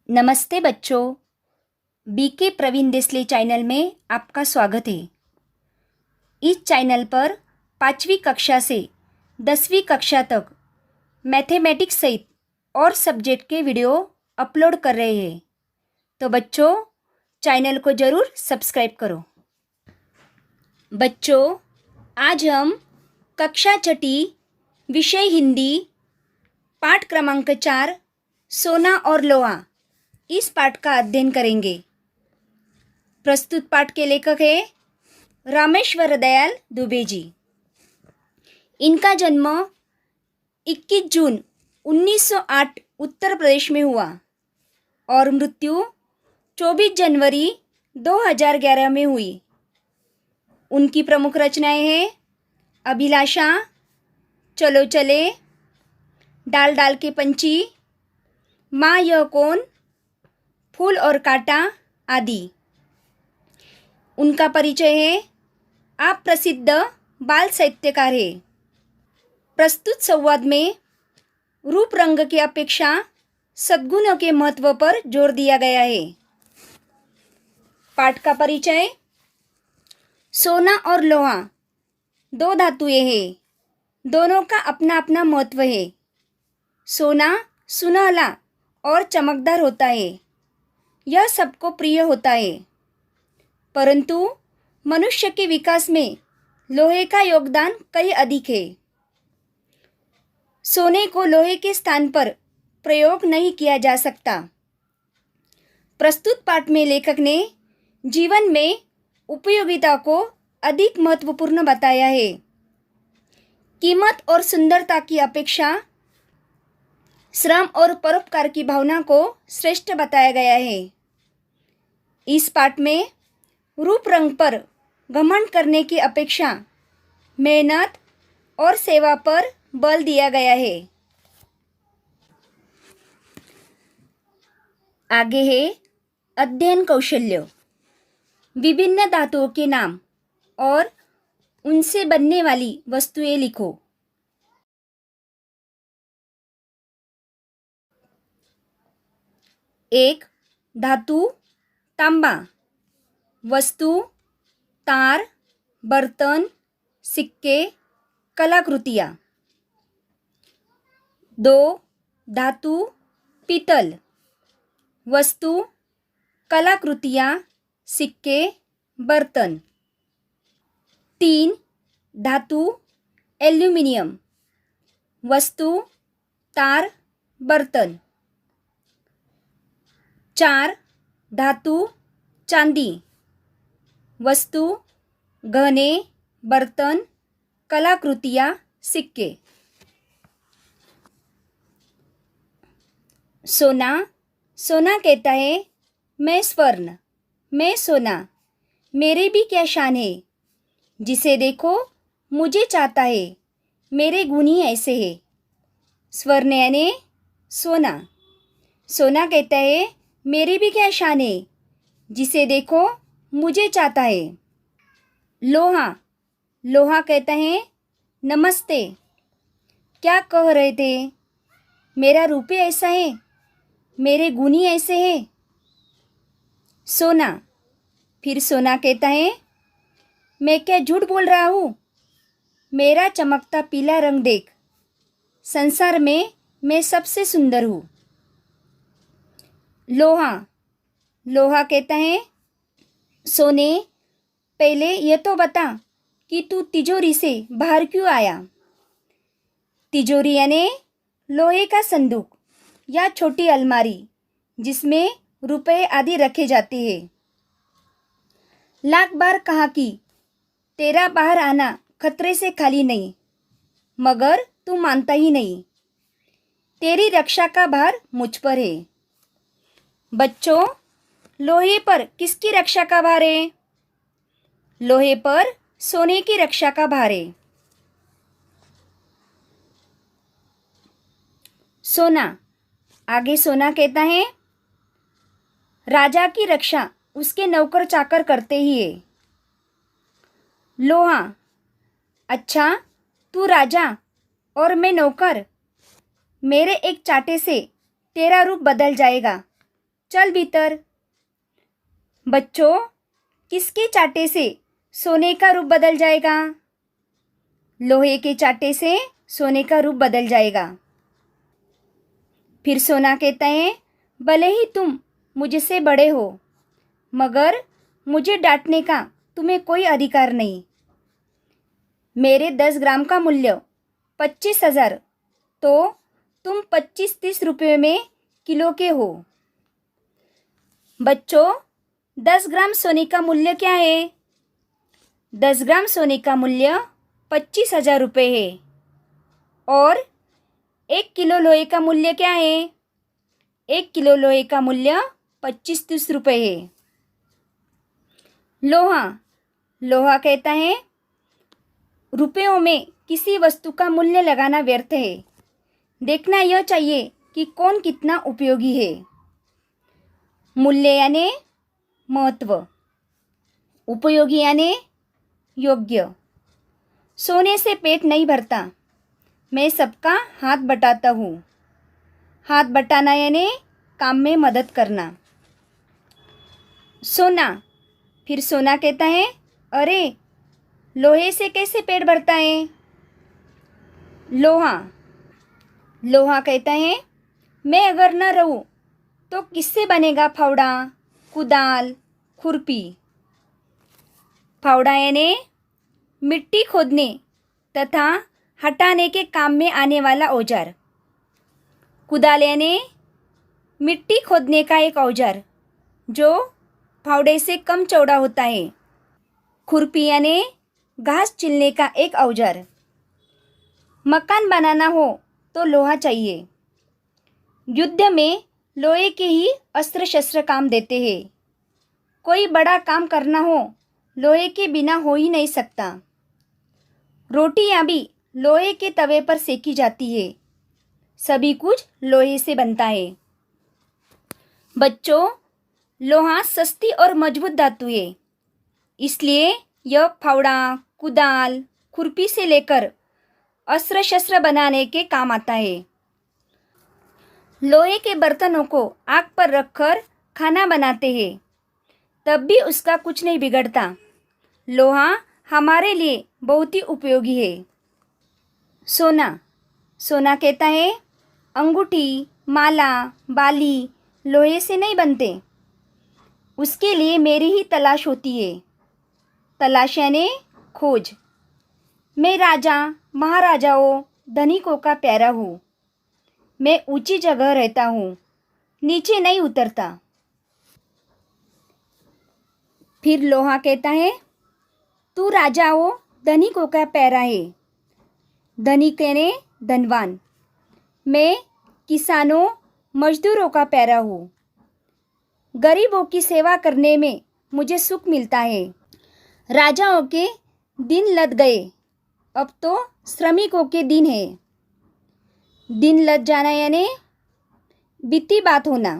नमस्ते बच्चों। BK Praveen Desale channel में आपका स्वागत है। इस चैनल पर 5वीं कक्षा से 10वीं कक्षा तक मैथमेटिक्स सहित और सब्जेक्ट के वीडियो अपलोड कर रहे हैं, तो बच्चों चैनल को ज़रूर सब्सक्राइब करो। बच्चों, आज हम कक्षा छठी विषय हिंदी पाठ क्रमांक 4 सोना और लोहा इस पाठ का अध्ययन करेंगे। प्रस्तुत पाठ के लेखक हैं रामेश्वर दयाल दुबे जी। इनका जन्म 21 जून 1908 उत्तर प्रदेश में हुआ और मृत्यु 24 जनवरी 2011 में हुई। उनकी प्रमुख रचनाएं हैं अभिलाषा, चलो चले, डाल डाल के पंछी, माँ यह कौन, फूल और कांटा आदि। उनका परिचय है। आप प्रसिद्ध बाल साहित्यकार हैं। प्रस्तुत संवाद में रूप रंग की अपेक्षा सद्गुणों के महत्व पर जोर दिया गया है। पाठ का परिचय। सोना और लोहा दो धातुएं हैं, दोनों का अपना अपना महत्व है। सोना सुनहला और चमकदार होता है, यह सबको प्रिय होता है, परंतु मनुष्य के विकास में लोहे का योगदान कई अधिक है। सोने को लोहे के स्थान पर प्रयोग नहीं किया जा सकता। प्रस्तुत पाठ में लेखक ने जीवन में उपयोगिता को अधिक महत्वपूर्ण बताया है। कीमत और सुंदरता की अपेक्षा श्रम और परोपकार की भावना को श्रेष्ठ बताया गया है। इस पाठ में रूप रंग पर घमंड करने की अपेक्षा मेहनत और सेवा पर बल दिया गया है। आगे है अध्ययन कौशल्य। विभिन्न धातुओं के नाम और उनसे बनने वाली वस्तुएं लिखो। एक धातु तांबा, वस्तु तार, बर्तन, सिक्के, कलाकृतियाँ। दो धातु पीतल, वस्तु कलाकृतियाँ, सिक्के, बर्तन। तीन धातु एल्यूमिनियम, वस्तु तार, बर्तन। चार धातु चांदी, वस्तु गहने, बर्तन, कलाकृतियाँ, सिक्के। सोना, सोना कहता है मैं स्वर्ण, मैं सोना, मेरे भी क्या शान है, जिसे देखो मुझे चाहता है, मेरे गुण ही ऐसे है। स्वर्ण यानी सोना। सोना कहता है मेरी भी क्या शान है, जिसे देखो मुझे चाहता है। लोहा, लोहा कहता है नमस्ते, क्या कह रहे थे, मेरा रूप ही ऐसा है, मेरे गुण ही ऐसे है। सोना, फिर सोना कहता है मैं क्या झूठ बोल रहा हूँ, मेरा चमकता पीला रंग देख, संसार में मैं सबसे सुंदर हूँ। लोहा, लोहा कहता है सोने, पहले ये तो बता कि तू तिजोरी से बाहर क्यों आया। तिजोरी यानी लोहे का संदूक या छोटी अलमारी जिसमें रुपए आदि रखे जाते हैं। लाख बार कहा कि तेरा बाहर आना खतरे से खाली नहीं, मगर तू मानता ही नहीं। तेरी रक्षा का भार मुझ पर है। बच्चों, लोहे पर किसकी रक्षा का भार है? लोहे पर सोने की रक्षा का भार है। सोना, आगे सोना कहता है राजा की रक्षा उसके नौकर चाकर करते ही है। लोहा, अच्छा तू राजा और मैं नौकर, मेरे एक चाटे से तेरा रूप बदल जाएगा, चल भीतर। बच्चों, किसके चाटे से सोने का रूप बदल जाएगा? लोहे के चाटे से सोने का रूप बदल जाएगा। फिर सोना कहता है, भले ही तुम मुझसे बड़े हो, मगर मुझे डांटने का तुम्हें कोई अधिकार नहीं। मेरे 10 ग्राम का मूल्य 25,000, तो तुम 25-30 रुपये में किलो के हो। बच्चों, 10 ग्राम सोने का मूल्य क्या है? 10 ग्राम सोने का मूल्य 25,000 रुपये है। और 1 किलो लोहे का मूल्य क्या है? 1 किलो लोहे का मूल्य 25-30 रुपये है। लोहा, लोहा कहता है, रुपयों में किसी वस्तु का मूल्य लगाना व्यर्थ है। देखना यह चाहिए कि कौन कितना उपयोगी है। मूल्य यानी महत्व, उपयोगी यानी योग्य। सोने से पेट नहीं भरता, मैं सबका हाथ बटाता हूँ। हाथ बटाना यानी काम में मदद करना। सोना, फिर सोना कहता है, अरे लोहे से कैसे पेट भरता है? लोहा, लोहा कहता है, मैं अगर न रहूँ तो किससे बनेगा फावड़ा, कुदाल, खुरपी? फावड़ा यानी मिट्टी खोदने तथा हटाने के काम में आने वाला औजार। कुदाल यानी मिट्टी खोदने का एक औजार जो फावड़े से कम चौड़ा होता है। खुरपी यानी घास छिलने का एक औजार। मकान बनाना हो तो लोहा चाहिए। युद्ध में लोहे के ही अस्त्र शस्त्र काम देते हैं। कोई बड़ा काम करना हो लोहे के बिना हो ही नहीं सकता। रोटियां भी लोहे के तवे पर सेकी जाती है। सभी कुछ लोहे से बनता है। बच्चों, लोहा सस्ती और मजबूत धातु है, इसलिए यह फावड़ा, कुदाल, खुरपी से लेकर अस्त्र शस्त्र बनाने के काम आता है। लोहे के बर्तनों को आग पर रखकर खाना बनाते हैं, तब भी उसका कुछ नहीं बिगड़ता। लोहा हमारे लिए बहुत ही उपयोगी है। सोना, सोना कहता है, अंगूठी, माला, बाली लोहे से नहीं बनते। उसके लिए मेरी ही तलाश होती है। तलाश यानी खोज। मैं राजा, महाराजाओं, धनिकों का प्यारा हूँ। मैं ऊंची जगह रहता हूँ, नीचे नहीं उतरता। फिर लोहा कहता है, तू राजाओं, धनिकों का प्यारा है। धनिक यानी धनवान। मैं किसानों, मजदूरों का प्यारा हूँ। गरीबों की सेवा करने में मुझे सुख मिलता है। राजाओं के दिन लद गए, अब तो श्रमिकों के दिन है। दिन लद जाना यानी बीती बात होना।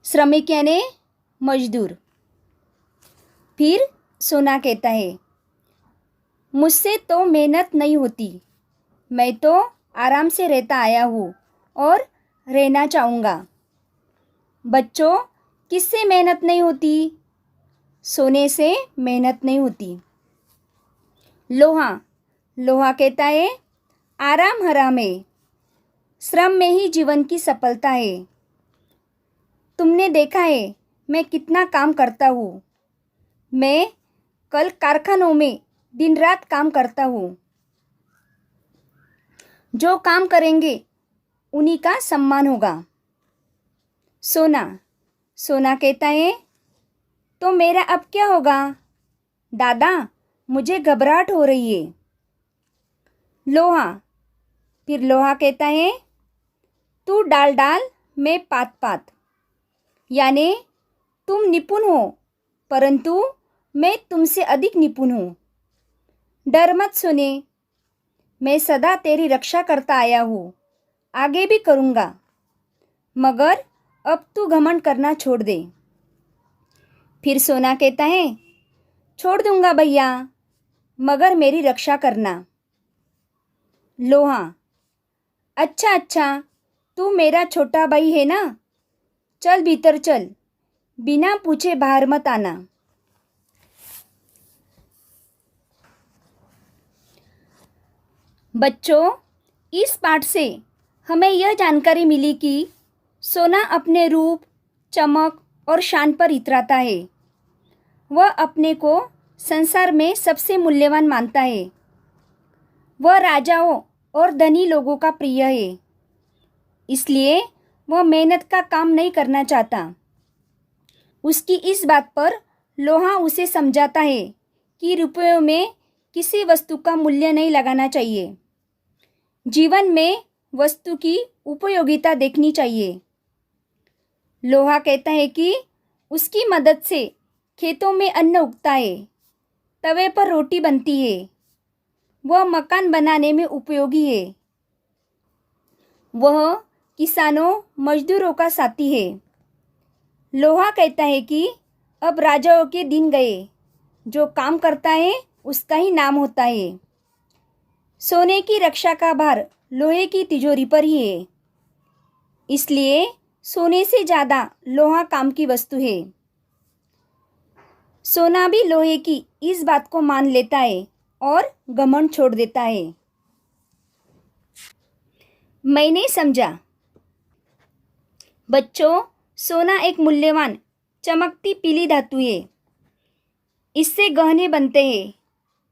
श्रमिक यानी मजदूर। फिर सोना कहता है, मुझसे तो मेहनत नहीं होती। मैं तो आराम से रहता आया हूँ और रहना चाहूँगा। बच्चों, किससे मेहनत नहीं होती? सोने से मेहनत नहीं होती। लोहा, लोहा कहता है, आराम हराम है, श्रम में ही जीवन की सफलता है। तुमने देखा है मैं कितना काम करता हूँ। मैं कल कारखानों में दिन रात काम करता हूँ। जो काम करेंगे उन्हीं का सम्मान होगा। सोना, सोना कहता है, तो मेरा अब क्या होगा? दादा, मुझे घबराहट हो रही है। लोहा, फिर लोहा कहता है, तू डाल डाल, मैं पात पात। यानी तुम निपुण हो, परंतु मैं तुमसे अधिक निपुण हूँ। डर मत सोने, मैं सदा तेरी रक्षा करता आया हूँ, आगे भी करूँगा। मगर अब तू घमंड करना छोड़ दे। फिर सोना कहता है, छोड़ दूंगा भैया, मगर मेरी रक्षा करना। लोहा, अच्छा अच्छा, तू मेरा छोटा भाई है ना? चल भीतर चल, बिना पूछे बाहर मत आना। बच्चों, इस पाठ से हमें यह जानकारी मिली कि सोना अपने रूप, चमक और शान पर इतराता है। वह अपने को संसार में सबसे मूल्यवान मानता है। वह राजाओं और धनी लोगों का प्रिय है, इसलिए वह मेहनत का काम नहीं करना चाहता। उसकी इस बात पर लोहा उसे समझाता है कि रुपयों में किसी वस्तु का मूल्य नहीं लगाना चाहिए। जीवन में वस्तु की उपयोगिता देखनी चाहिए। लोहा कहता है कि उसकी मदद से खेतों में अन्न उगता है, तवे पर रोटी बनती है, वह मकान बनाने में उपयोगी है, वह किसानों मजदूरों का साथी है। लोहा कहता है कि अब राजाओं के दिन गए, जो काम करता है उसका ही नाम होता है। सोने की रक्षा का भार लोहे की तिजोरी पर ही है, इसलिए सोने से ज़्यादा लोहा काम की वस्तु है। सोना भी लोहे की इस बात को मान लेता है और घमंड छोड़ देता है। मैंने समझा। बच्चों, सोना एक मूल्यवान चमकती पीली धातु है। इससे गहने बनते हैं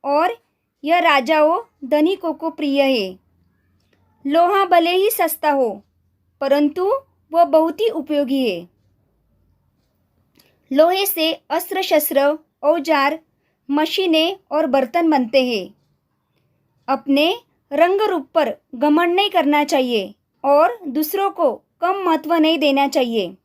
और यह राजाओं धनिकों को प्रिय है। लोहा भले ही सस्ता हो, परंतु वह बहुत ही उपयोगी है। लोहे से अस्त्र शस्त्र, औजार, मशीनें और बर्तन बनते हैं। अपने रंग रूप पर घमंड नहीं करना चाहिए और दूसरों को कम महत्व नहीं देना चाहिए।